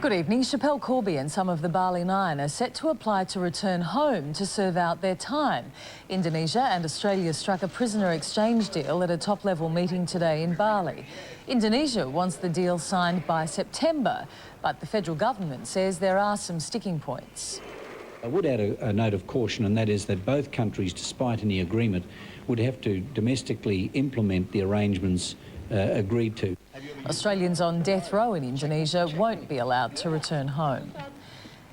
Good evening. Schapelle Corby and some of the Bali Nine are set to apply to return home to serve out their time. Indonesia and Australia struck a prisoner exchange deal at a top-level meeting today in Bali. Indonesia wants the deal signed by September, but the federal government says there are some sticking points. I would add a note of caution, and that is that both countries, despite any agreement, would have to domestically implement the arrangements agreed to. Australians on death row in Indonesia won't be allowed to return home.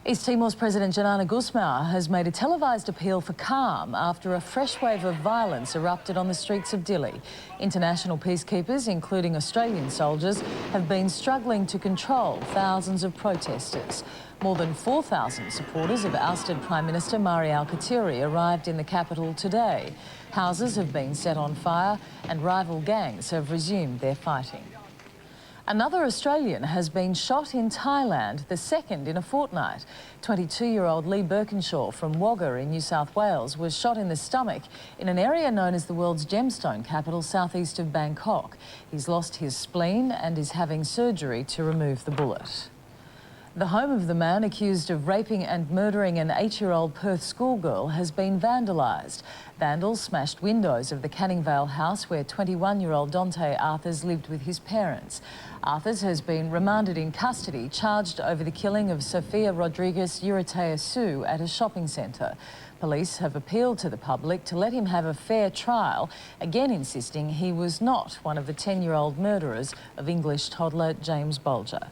East Timor's President Janana Gusmao has made a televised appeal for calm after a fresh wave of violence erupted on the streets of Dili. International peacekeepers, including Australian soldiers, have been struggling to control thousands of protesters. More than 4,000 supporters of ousted Prime Minister Mari Alkatiri arrived in the capital today. Houses have been set on fire and rival gangs have resumed their fighting. Another Australian has been shot in Thailand, the second in a fortnight. 22-year-old Lee Birkinshaw from Wagga in New South Wales was shot in the stomach in an area known as the world's gemstone capital southeast of Bangkok. He's lost his spleen and is having surgery to remove the bullet. The home of the man accused of raping and murdering an 8-year-old Perth schoolgirl has been vandalised. Vandals smashed windows of the Canning Vale house where 21-year-old Dante Arthurs lived with his parents. Arthurs has been remanded in custody, charged over the killing of Sofia Rodriguez Uritea Sue at a shopping centre. Police have appealed to the public to let him have a fair trial, again insisting he was not one of the 10-year-old murderers of English toddler James Bolger.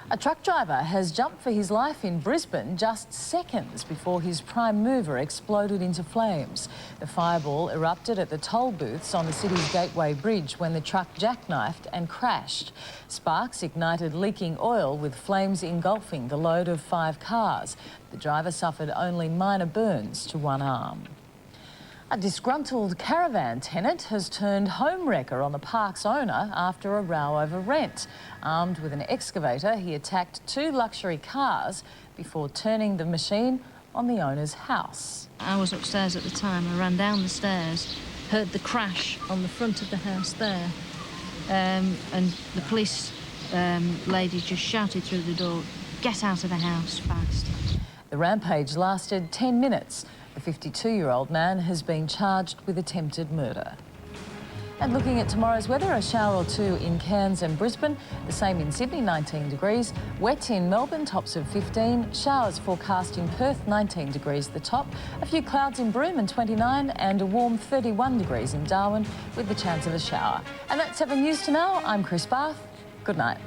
A truck driver has jumped for his life in Brisbane just seconds before his prime mover exploded into flames. The fireball erupted at the toll booths on the city's Gateway Bridge when the truck jackknifed and crashed. Sparks ignited leaking oil with flames engulfing the load of 5 cars. The driver suffered only minor burns to one arm. A disgruntled caravan tenant has turned home wrecker on the park's owner after a row over rent. Armed with an excavator, he attacked 2 luxury cars before turning the machine on the owner's house. I was upstairs at the time. I ran down the stairs, heard the crash on the front of the house there, and the police lady just shouted through the door, "Get out of the house fast." The rampage lasted 10 minutes. The 52-year-old man has been charged with attempted murder. And looking at tomorrow's weather, a shower or 2 in Cairns and Brisbane, the same in Sydney, 19 degrees, wet in Melbourne, tops of 15, showers forecast in Perth, 19 degrees the top, a few clouds in Broome and 29, and a warm 31 degrees in Darwin with the chance of a shower. And that's 7 News to Now. I'm Chris Barth. Good night.